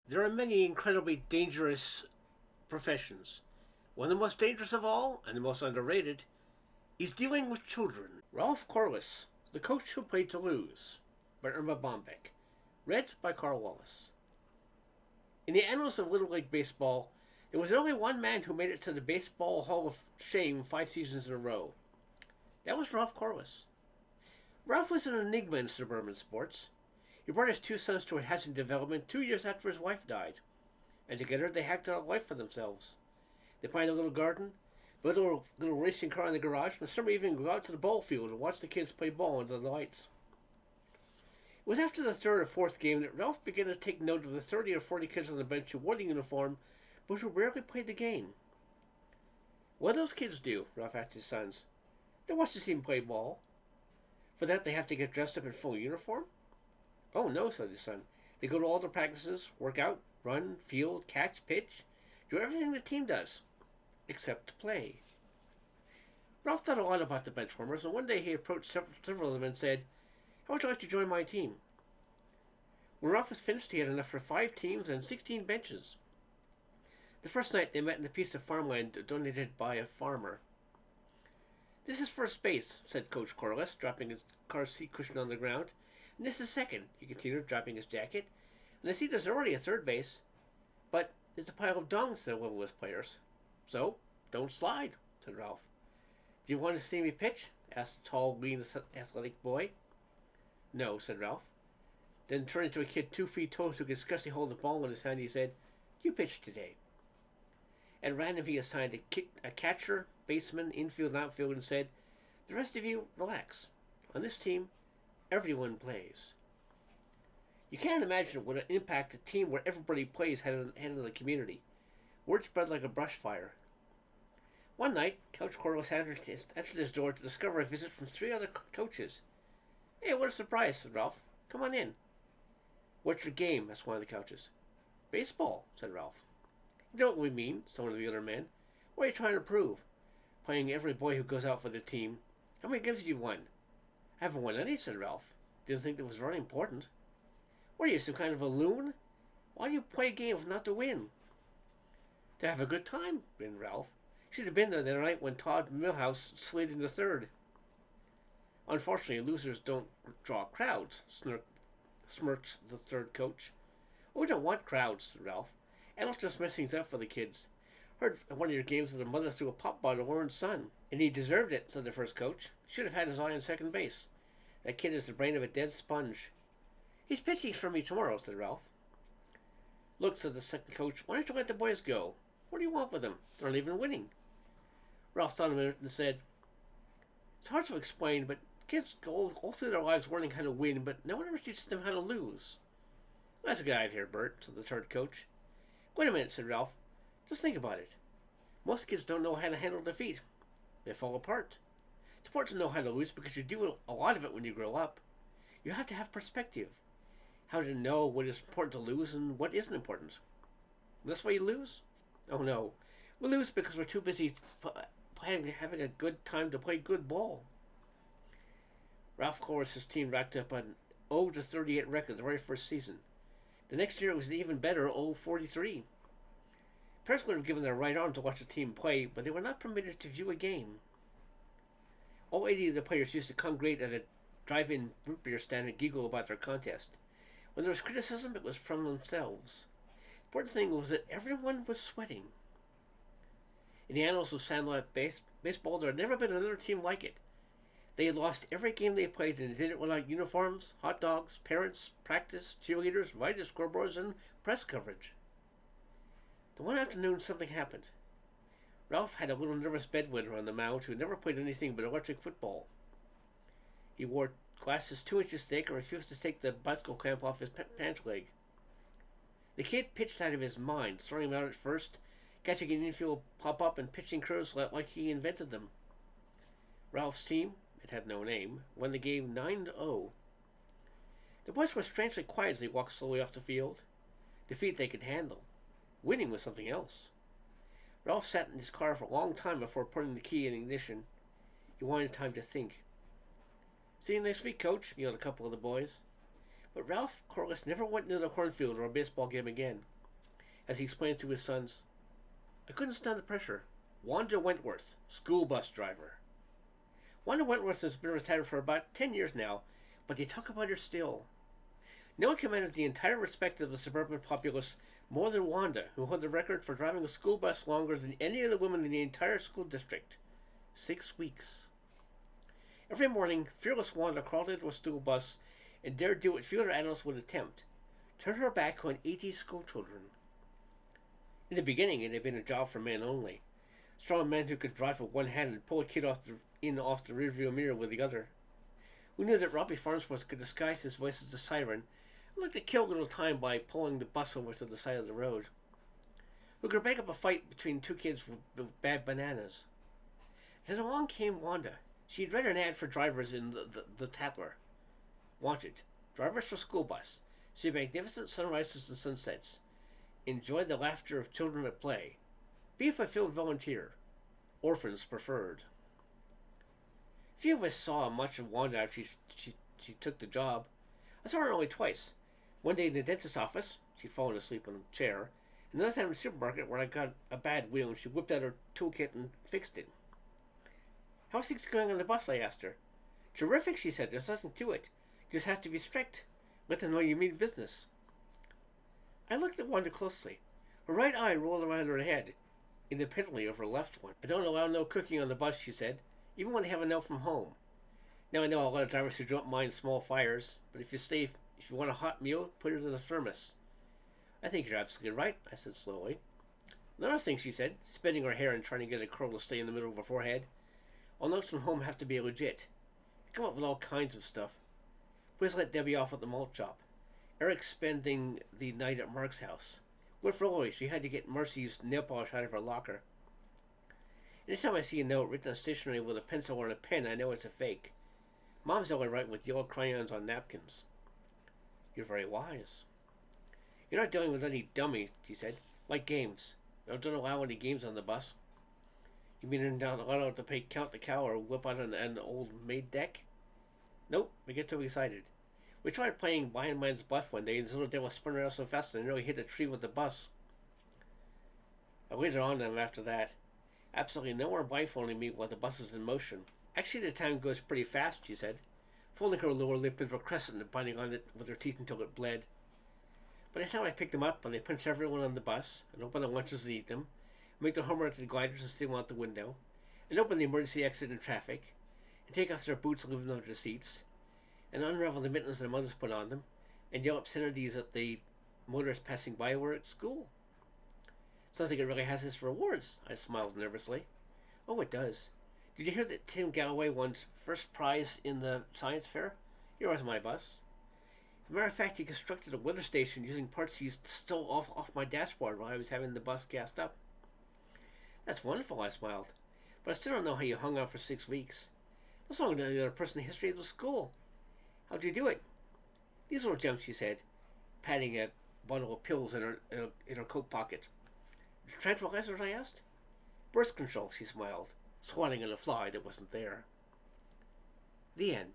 There are many incredibly dangerous professions. One of the most dangerous of all, and the most underrated, is dealing with children. Ralph Corliss, the coach who played to lose, by Irma Bombeck. Read by Karl. In the annals of Little League Baseball, there was only one man who made it to the Baseball Hall of Shame 5 seasons in a row. That was Ralph Corliss. Ralph was an enigma in suburban sports. He brought his two sons to a housing development 2 years after his wife died, and together they hacked out a life for themselves. They planted a little garden, built a little racing car in the garage, and some even go out to the ball field and watch the kids play ball under the lights. It was after the third or fourth game that Ralph began to take note of the 30 or 40 kids on the bench who wore the uniform, but who rarely played the game. What do those kids do? Ralph asked his sons. They watch the team play ball. For that, they have to get dressed up in full uniform? Oh, no, said his son. They go to all their practices, work out, run, field, catch, pitch, do everything the team does, except play. Ralph thought a lot about the benchwarmers, and one day he approached several of them and said, "How would you like to join my team?" When Ralph was finished, he had enough for 5 teams and 16 benches. The first night they met in a piece of farmland donated by a farmer. "This is first base," said Coach Corliss, dropping his car seat cushion on the ground. "And this is second," he continued, dropping his jacket. "And I see there's already a third base. But there's a pile of dung," said one of his players. "So, don't slide," said Ralph. "Do you want to see me pitch?" asked a tall, lean, athletic boy. "No," said Ralph. Then, turning to a kid 2 feet tall who could scarcely hold the ball in his hand, he said, "You pitch today." At random, he assigned a catcher, baseman, infield, and outfield, and said, "The rest of you, relax. On this team, everyone plays." You can't imagine what an impact a team where everybody plays had on the community. Word spread like a brush fire. One night, Coach Corliss entered his door to discover a visit from 3 other coaches. "Hey, what a surprise," said Ralph. "Come on in." "What's your game?" asked one of the coaches. "Baseball," said Ralph. "You know what we mean," said one of the other men. "What are you trying to prove? Playing every boy who goes out for the team. How many games have you won?" "I haven't won any," said Ralph. "Didn't think that was very important." "What are you, some kind of a loon? Why do you play a game if not to win?" "To have a good time," grinned Ralph. "Should have been there that night when Todd Millhouse slid into third." "Unfortunately, losers don't draw crowds," smirked the third coach. "Oh, we don't want crowds," said Ralph. "Adults just mess things up for the kids. Heard at one of your games that a mother threw a pop ball at Warren's son." "And he deserved it," said the first coach. "Should have had his eye on second base. That kid is the brain of a dead sponge." "He's pitching for me tomorrow," said Ralph. "Look," said the second coach, "why don't you let the boys go? What do you want with them? They're not even winning." Ralph thought a minute and said, "It's hard to explain, but kids go all through their lives learning how to win, but no one ever teaches them how to lose." "That's a good idea, Bert," said the third coach. "Wait a minute," said Ralph. "Just think about it. Most kids don't know how to handle defeat. They fall apart. It's important to know how to lose because you do a lot of it when you grow up. You have to have perspective. How to know what is important to lose and what isn't important. And that's why you lose? Oh no. We lose because we're too busy having a good time to play good ball." Ralph Corliss's team racked up an 0-38 record the very first season. The next year it was an even better 0-43. Parents would have given their right arm to watch the team play, but they were not permitted to view a game. All 80 of the players used to congregate at a drive-in root beer stand and giggle about their contest. When there was criticism, it was from themselves. The important thing was that everyone was sweating. In the annals of Sandlot baseball, there had never been another team like it. They had lost every game they played, and they did it without uniforms, hot dogs, parents, practice, cheerleaders, writers, scoreboards, and press coverage. The one afternoon, something happened. Ralph had a little nervous bedwetter on the mound who had never played anything but electric football. He wore glasses 2 inches thick and refused to take the bicycle clamp off his pant leg. The kid pitched out of his mind, throwing him out at first, catching an infield pop up and pitching curves like he invented them. Ralph's team, it had no name, won the game 9-0. The boys were strangely quiet as they walked slowly off the field. Defeat they could handle. Winning was something else. Ralph sat in his car for a long time before putting the key in ignition. He wanted time to think. "See you next week, Coach," yelled a couple of the boys. But Ralph Corliss never went near the cornfield or a baseball game again. as he explained to his sons, I couldn't stand the pressure. Wanda Wentworth, school bus driver. Wanda Wentworth has been retired for about 10 years now, but they talk about her still. No one commanded the entire respect of the suburban populace more than Wanda, who held the record for driving a school bus longer than any other woman in the entire school district. 6 weeks. Every morning, fearless Wanda crawled into a school bus and dared do what few other adults would attempt. Turn her back on 80 schoolchildren. In the beginning, it had been a job for men only. Strong men who could drive with one hand and pull a kid off the rearview mirror with the other. Who knew that Robbie Farnsworth could disguise his voice as a siren and like to kill a little time by pulling the bus over to the side of the road. Who could break up a fight between two kids with bad bananas. Then along came Wanda. She had read an ad for drivers in the Tatler. Wanted. Drivers for school bus. See magnificent sunrises and sunsets. Enjoy the laughter of children at play. Be a fulfilled volunteer. Orphans preferred. Few of us saw much of Wanda after she took the job. I saw her only twice. One day in the dentist's office, she'd fallen asleep in a chair, and another time in the supermarket where I got a bad wheel and she whipped out her toolkit and fixed it. How's things going on the bus? I asked her. Terrific, she said. There's nothing to it. You just have to be strict. Let them know you mean business. I looked at Wanda closely. Her right eye rolled around her head, independently of her left one. I don't allow no cooking on the bus, she said, even when they have a note from home. Now I know a lot of drivers who don't mind small fires, but if you want a hot meal, put it in a thermos. I think you're absolutely right, I said slowly. Another thing, she said, spinning her hair and trying to get a curl to stay in the middle of her forehead. All notes from home have to be legit. They come up with all kinds of stuff. Please let Debbie off at the malt shop. Eric's spending the night at Mark's house. Went for early. She had to get Mercy's nail polish out of her locker. Anytime I see a note written on stationery with a pencil or a pen, I know it's a fake. Mom's only write with yellow crayons on napkins. You're very wise. You're not dealing with any dummy, she said. Like games. Don't allow any games on the bus. You mean you're not allowed to play count the cow or whip out an old maid deck? Nope, I get too excited. We tried playing Blind Man's Bluff one day and this little devil spun around so fast that I nearly hit a tree with the bus. I waited on them after that. Absolutely no more blindfolding me while the bus is in motion. Actually, the time goes pretty fast, she said, folding her lower lip into a crescent and biting on it with her teeth until it bled. By the time I picked them up and they punched everyone on the bus, and opened the lunches and eat them, make the homework to the gliders and steam out the window, and open the emergency exit in traffic, and take off their boots and leave them under the seats, and unravel the mittens their mothers put on them, and yell obscenities at the motorists passing by who were at school. Sounds like it really has its rewards, I smiled nervously. Oh, it does. Did you hear that Tim Galloway won first prize in the science fair? He was my bus. As a matter of fact, he constructed a weather station using parts he stole off my dashboard while I was having the bus gassed up. That's wonderful, I smiled. But I still don't know how you hung out for 6 weeks. That's longer than any other person in the history of the school. How'd you do it? These little gems, she said, patting a bottle of pills in her coat pocket. Tranquilizers, I asked. Birth control, she smiled, swatting at a fly that wasn't there. The end.